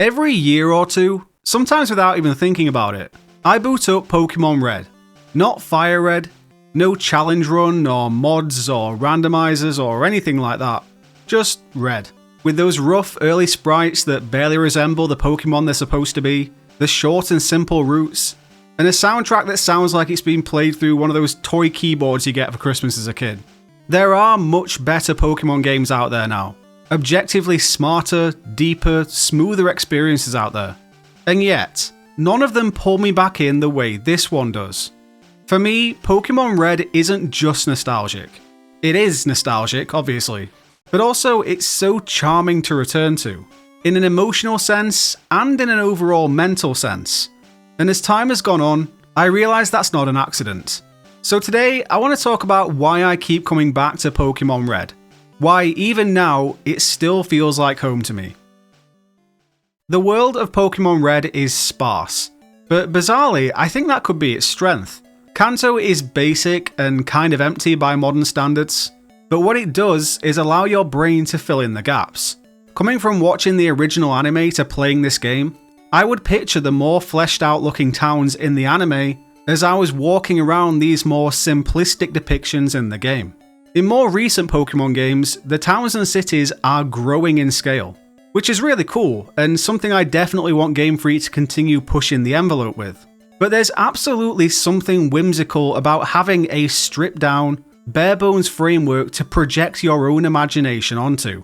Every year or two, sometimes without even thinking about it, I boot up Pokémon Red. Not Fire Red, no challenge run or mods or randomizers or anything like that. Just Red. With those rough early sprites that barely resemble the Pokémon they're supposed to be, the short and simple routes, and a soundtrack that sounds like it's been played through one of those toy keyboards you get for Christmas as a kid. There are much better Pokémon games out there now. Objectively smarter, deeper, smoother experiences out there. And yet, none of them pull me back in the way this one does. For me, Pokémon Red isn't just nostalgic. It is nostalgic, obviously, but also it's so charming to return to, in an emotional sense and in an overall mental sense. And as time has gone on, I realise that's not an accident. So today, I want to talk about why I keep coming back to Pokémon Red. Why, even now, it still feels like home to me. The world of Pokémon Red is sparse, but bizarrely, I think that could be its strength. Kanto is basic and kind of empty by modern standards, but what it does is allow your brain to fill in the gaps. Coming from watching the original anime to playing this game, I would picture the more fleshed out looking towns in the anime as I was walking around these more simplistic depictions in the game. In more recent Pokémon games, the towns and cities are growing in scale, which is really cool and something I definitely want Game Freak to continue pushing the envelope with. But there's absolutely something whimsical about having a stripped down, bare bones framework to project your own imagination onto.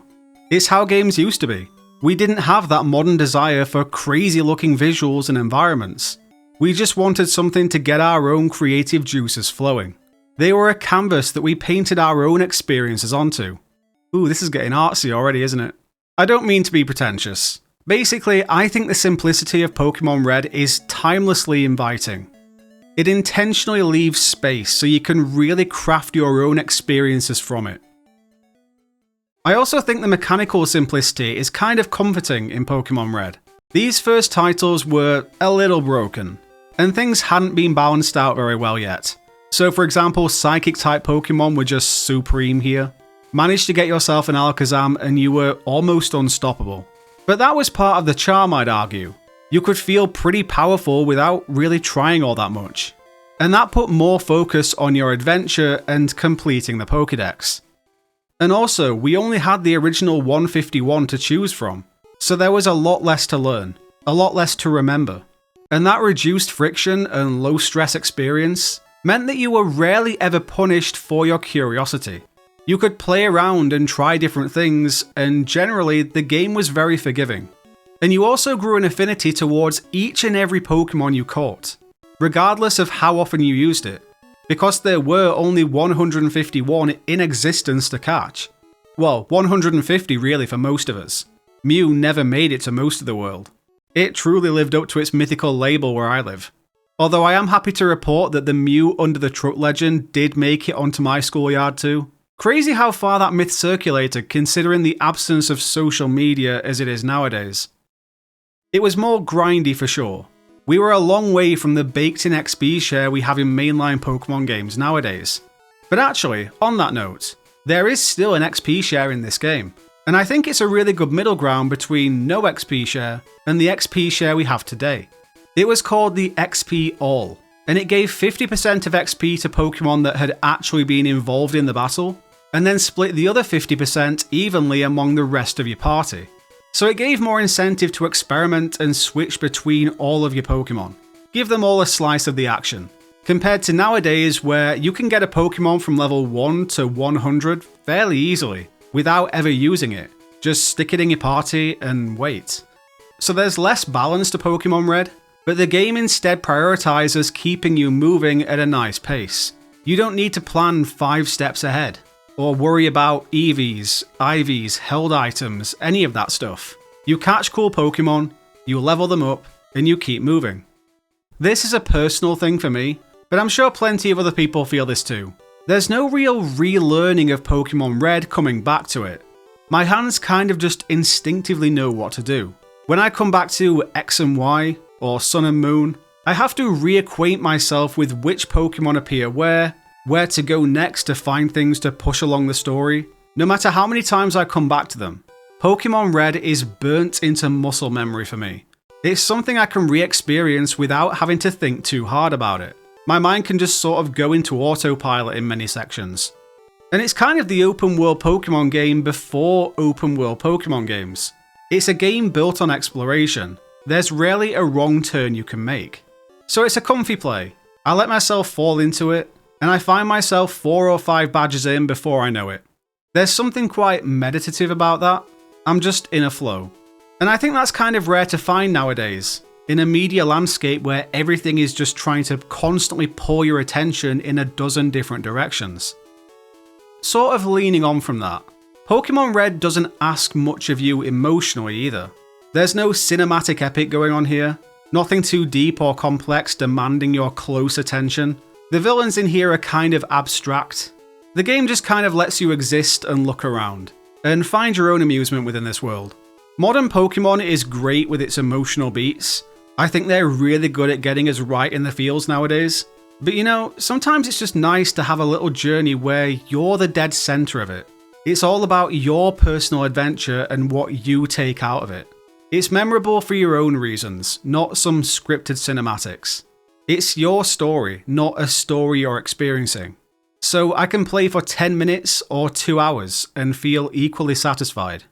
It's how games used to be. We didn't have that modern desire for crazy looking visuals and environments. We just wanted something to get our own creative juices flowing. They were a canvas that we painted our own experiences onto. Ooh, this is getting artsy already, isn't it? I don't mean to be pretentious. Basically, I think the simplicity of Pokémon Red is timelessly inviting. It intentionally leaves space so you can really craft your own experiences from it. I also think the mechanical simplicity is kind of comforting in Pokémon Red. These first titles were a little broken, and things hadn't been balanced out very well yet. So for example, Psychic-type Pokémon were just supreme here. Managed to get yourself an Alakazam and you were almost unstoppable. But that was part of the charm, I'd argue. You could feel pretty powerful without really trying all that much. And that put more focus on your adventure and completing the Pokédex. And also, we only had the original 151 to choose from, so there was a lot less to learn, a lot less to remember. And that reduced friction and low stress experience meant that you were rarely ever punished for your curiosity. You could play around and try different things, and generally the game was very forgiving. And you also grew an affinity towards each and every Pokémon you caught, regardless of how often you used it, because there were only 151 in existence to catch. Well, 150 really for most of us. Mew never made it to most of the world. It truly lived up to its mythical label where I live. Although I am happy to report that the Mew under the truck legend did make it onto my schoolyard too. Crazy how far that myth circulated considering the absence of social media as it is nowadays. It was more grindy for sure. We were a long way from the baked-in XP share we have in mainline Pokémon games nowadays. But actually, on that note, there is still an XP share in this game, and I think it's a really good middle ground between no XP share and the XP share we have today. It was called the XP All, and it gave 50% of XP to Pokémon that had actually been involved in the battle, and then split the other 50% evenly among the rest of your party. So it gave more incentive to experiment and switch between all of your Pokémon. Give them all a slice of the action. Compared to nowadays where you can get a Pokémon from level 1 to 100 fairly easily, without ever using it. Just stick it in your party and wait. So there's less balance to Pokémon Red, but the game instead prioritizes keeping you moving at a nice pace. You don't need to plan 5 steps ahead, or worry about EVs, IVs, held items, any of that stuff. You catch cool Pokemon, you level them up, and you keep moving. This is a personal thing for me, but I'm sure plenty of other people feel this too. There's no real relearning of Pokemon Red coming back to it. My hands kind of just instinctively know what to do. When I come back to X and Y, or Sun and Moon, I have to reacquaint myself with which Pokemon appear where to go next to find things to push along the story, no matter how many times I come back to them. Pokémon Red is burnt into muscle memory for me. It's something I can re-experience without having to think too hard about it. My mind can just sort of go into autopilot in many sections. And it's kind of the open world Pokemon game before open world Pokemon games. It's a game built on exploration. There's rarely a wrong turn you can make. So it's a comfy play. I let myself fall into it, and I find myself 4 or 5 badges in before I know it. There's something quite meditative about that. I'm just in a flow. And I think that's kind of rare to find nowadays, in a media landscape where everything is just trying to constantly pull your attention in a dozen different directions. Sort of leaning on from that, Pokémon Red doesn't ask much of you emotionally either. There's no cinematic epic going on here, nothing too deep or complex demanding your close attention. The villains in here are kind of abstract. The game just kind of lets you exist and look around, and find your own amusement within this world. Modern Pokemon is great with its emotional beats. I think they're really good at getting us right in the feels nowadays. But you know, sometimes it's just nice to have a little journey where you're the dead center of it. It's all about your personal adventure and what you take out of it. It's memorable for your own reasons, not some scripted cinematics. It's your story, not a story you're experiencing. So I can play for 10 minutes or 2 hours and feel equally satisfied.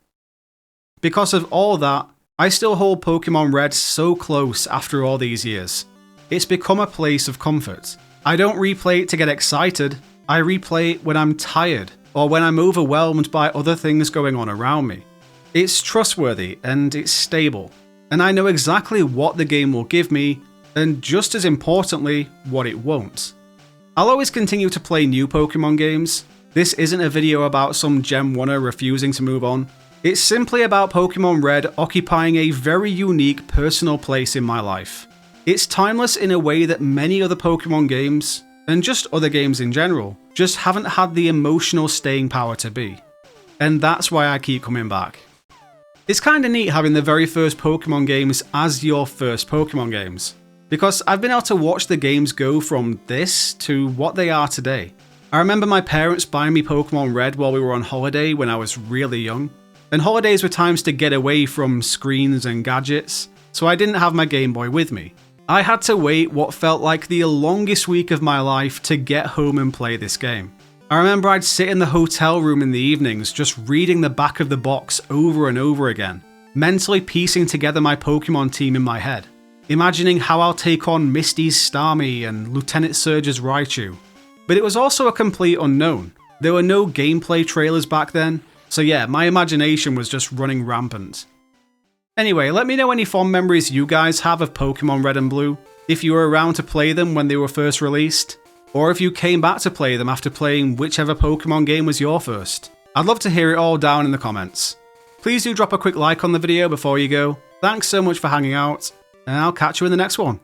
Because of all that, I still hold Pokémon Red so close after all these years. It's become a place of comfort. I don't replay it to get excited, I replay it when I'm tired or when I'm overwhelmed by other things going on around me. It's trustworthy and it's stable, and I know exactly what the game will give me, and just as importantly, what it won't. I'll always continue to play new Pokemon games. This isn't a video about some Gen 1er refusing to move on. It's simply about Pokemon Red occupying a very unique personal place in my life. It's timeless in a way that many other Pokemon games, and just other games in general, just haven't had the emotional staying power to be. And that's why I keep coming back. It's kinda neat having the very first Pokemon games as your first Pokemon games, because I've been able to watch the games go from this to what they are today. I remember my parents buying me Pokemon Red while we were on holiday when I was really young, and holidays were times to get away from screens and gadgets, so I didn't have my Game Boy with me. I had to wait what felt like the longest week of my life to get home and play this game. I remember I'd sit in the hotel room in the evenings just reading the back of the box over and over again, mentally piecing together my Pokemon team in my head, imagining how I'll take on Misty's Starmie and Lieutenant Surge's Raichu. But it was also a complete unknown. There were no gameplay trailers back then, so yeah, my imagination was just running rampant. Anyway, let me know any fond memories you guys have of Pokemon Red and Blue, if you were around to play them when they were first released, or if you came back to play them after playing whichever Pokemon game was your first. I'd love to hear it all down in the comments. Please do drop a quick like on the video before you go. Thanks so much for hanging out, and I'll catch you in the next one.